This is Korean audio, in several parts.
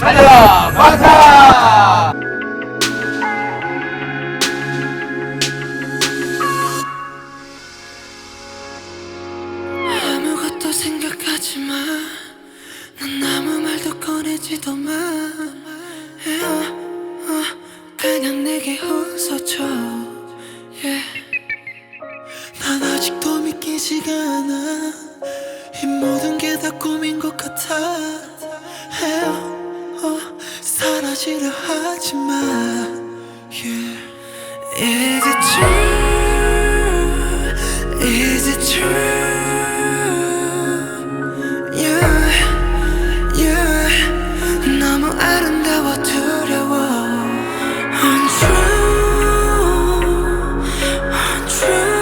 달려라 방탄. 아무것도 생각하지 마. 난 아무 말도 꺼내지도 마. 그냥 내게 웃어줘. 난 아직도 믿기지가 않아. 이 모든 게 다 꿈인 것 같아. 사라지려 하지 마. Is it true? Is it true? 너무 아름다워 두려워. Untrue, untrue.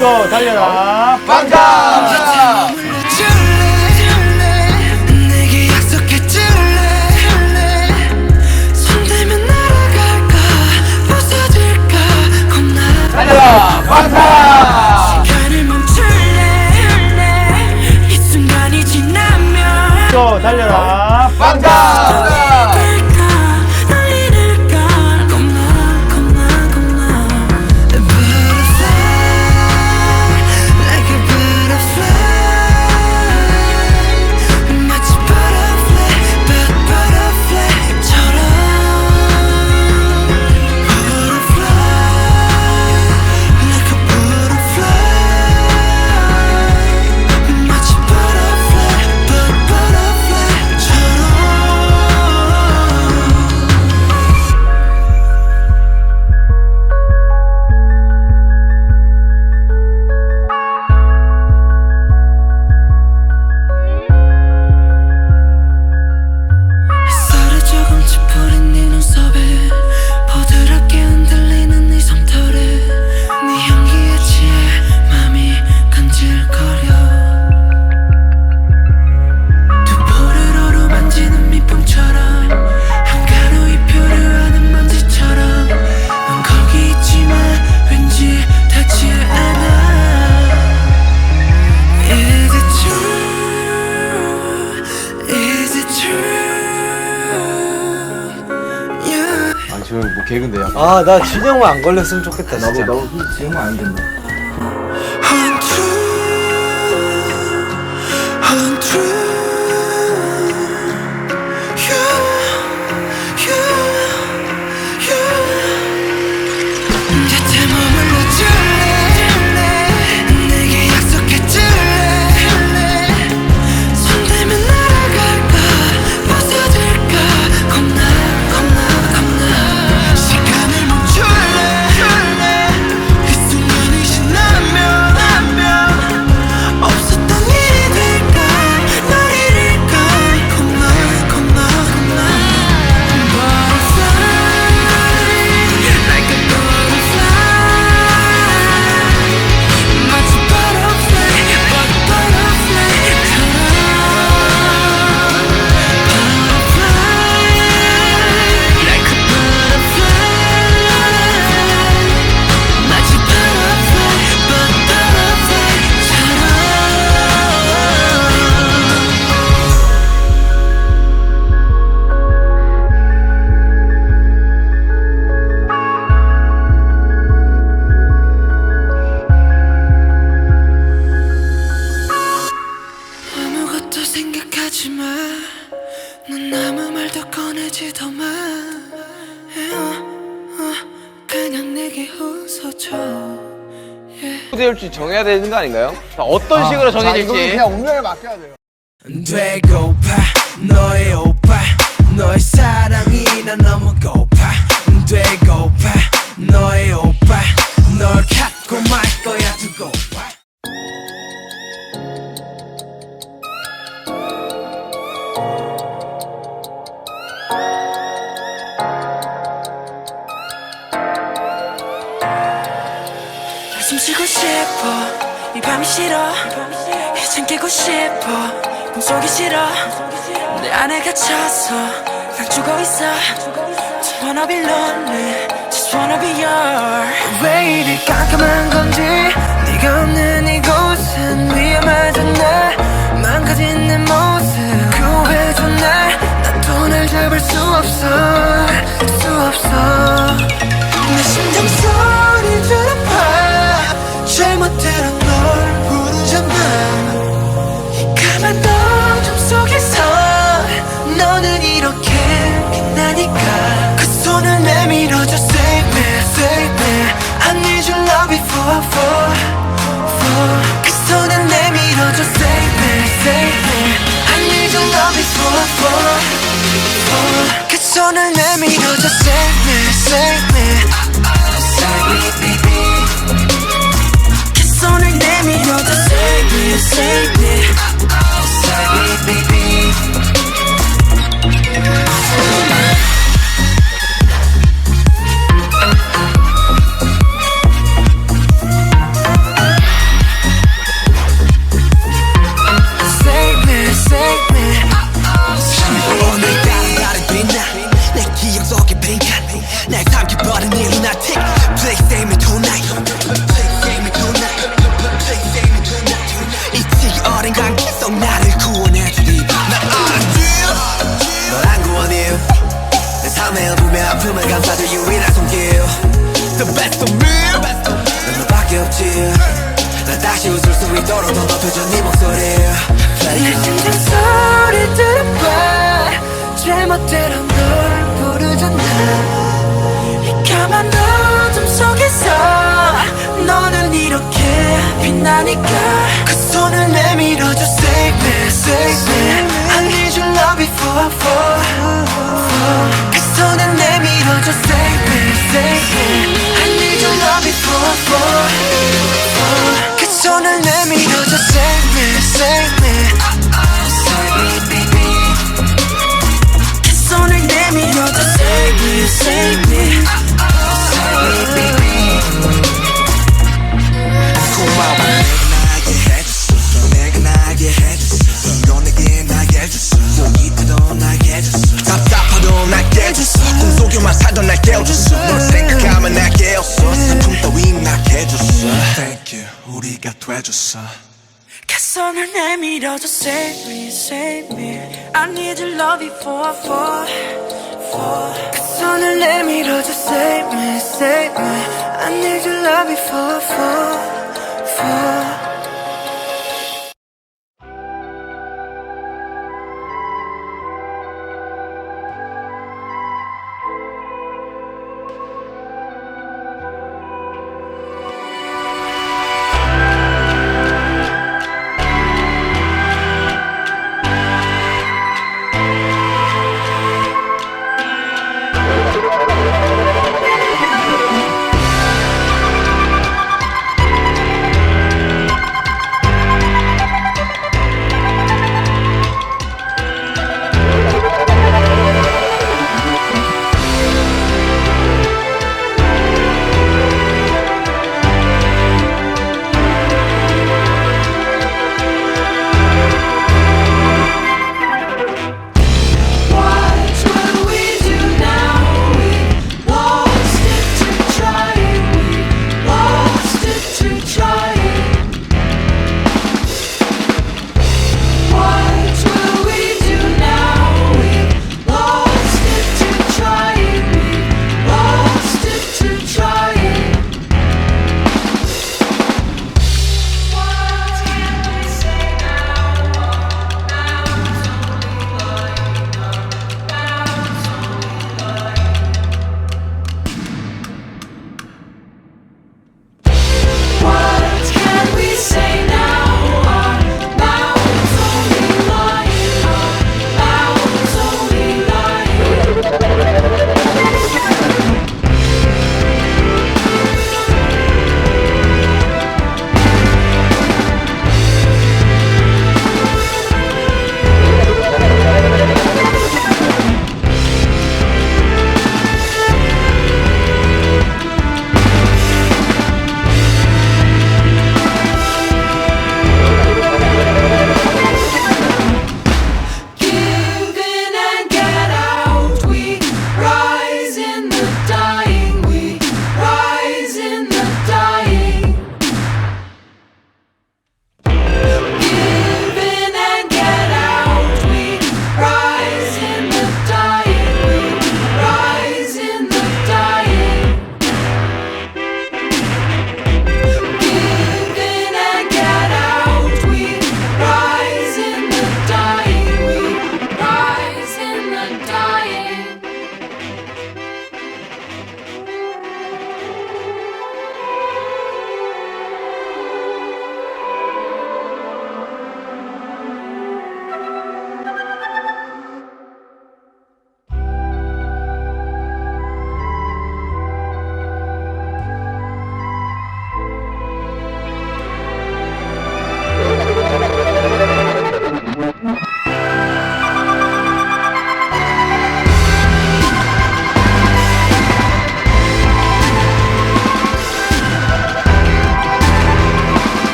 또 달려라 방탄. 내게 약속해줄래? 손대면 날아갈까? 부서질까? 겁나. 달려라 방탄. 시간을 멈출래? 이 순간이 지나면 또 달려라 방탄. 널 잃을까? 겁나. A butterfly, like a butterfly. 마치 butterfly, butterfly처럼. Butterfly, like a butterfly. 마치 butterfly, butterfly처럼. 햇살이 조금씩 뿌린 네 눈썹에 부드럽게 흔들리는 네 솜털에 네 향기에 취해 맘이 간질거려. 두 볼을 어루만지는蜜蜂처럼 한가로 입혀를 하는 먼지처럼 넌 거기 있지만 왠지 닿지 않아. Is it true? Is it true? 아 지금 뭐 개그인데 약간. 아, 나 진영만 안 걸렸으면 좋겠다, 진짜. 나도 지금은 안 된다. Untrue, untrue. 곁에 머물러줄래? 내게 약속해줄래? 손대면 날아갈까? 부서질까? 겁나. 시간을 멈출래? 이 순간이 지나면 없었던 일이 될까? 널 잃을까? 겁나. Butterfly, like a butterfly. 마치 butterfly, butterfly처럼. Butterfly, like a butterfly. 마치 butterfly, 아무것도 생각하지 마. 난 아무 말도 꺼내지도 마. 그냥 내게 웃어줘. 어떻게 될지 정해야 되는 거 아닌가요? 자, 어떤 식으로 정해질지. 그냥 운명에 맡겨야 돼요. 되고파 너의 오빠 너의 사랑이 난 너무 고파. 되고파 너의 오빠 널 갖고 말 거야 두고 봐. 숨쉬고 싶어 이 밤이 싫어 이젠 깨고 싶어 꿈속이 싫어 내 안에 갇혀서 난 죽어있어 Just wanna be lonely Just wanna be yours 왜 이리 깜깜한 건지 네가 없는 이곳은 위험한 있어 내 심장 소리 들어봐 잘못 들어 널 부르잖아 까만 어둠 속에서 너는 이렇게 빛나니까 그 손을 내밀어줘 Save me, save me I need your love before 그 손을 내밀어줘 Save me, save me I need your love before 그 손을 내밀어줘 Save me, save me 그 손을 내밀어줘 Save me, save me 날 삼켜버린 이 lunatic Please save me tonight Please save me tonight Please save me tonight 이 지기 어린 관계 속 나를 구원해주리 난 알아줘 널 안 구원해 내 삶의 일부의 아픔을 감싸줄 유일한 손길 The best of me 난 너밖에 없지 난 다시 웃을 수 있도록 더 높여줘 네 목소리 내 심장 소리 들어봐 잘못대로 널 부르잖아 까만 어둠 속에서 너는 이렇게 빛나니까 그 손을 내밀어줘 Save me, save me I need your love before 그 손을 내밀어줘 Save me, save me I need your love before 그 손을 내밀어줘 Save me, save me 그 손을 내밀어줘 Save me, save me 고마워 내가 나게 해줬어 넌 내게 나게 해줬어 속이 타도 나게 해줬어 답답하도 나게 해줬어 꿈속에만 살던 날 깨워줬어 널 생각하면 날 깨웠어 슬픔 따위 나게 해줬어 Thank you 우리가 돼줬어 그 손을 내밀어줘 Save me, save me I need your love before 그 손을 내밀어줘 Save me, save me I need your love before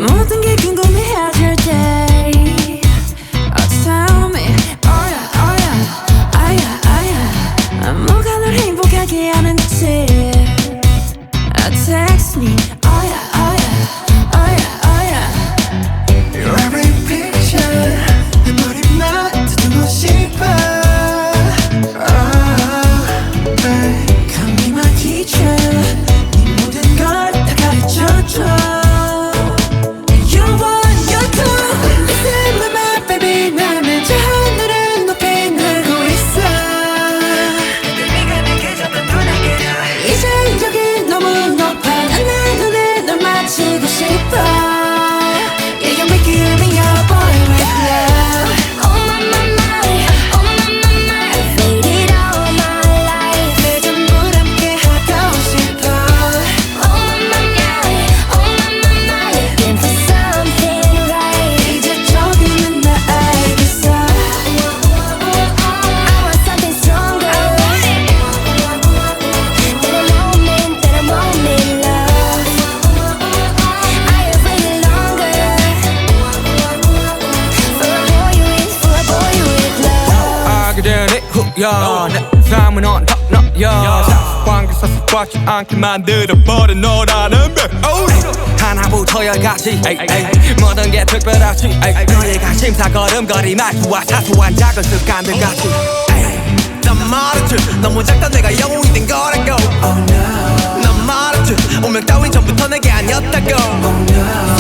모든 게 궁금해질 때 Oh tell me Oh yeah oh yeah oh yeah oh yeah 뭐가 널 행복하게 하는지 Text me Oh yeah oh yeah oh yeah oh yeah Your every picture 내 머리만 듣고 싶어 Come be my teacher 네 모든 걸 다 가르쳐줘 내 삶은 언덕너여 관계에서 습관치 않게 만들어버린 너라는 백 하나부터 열까지 모든 게 특별하지 너의 관심사 걸음걸이 말투와 사소한 작은 습관들 같이 난 말했지 너무 작다 내가 영웅이 된 거라고 난 말했지 운명 따윈 전부터 내게 아니었다고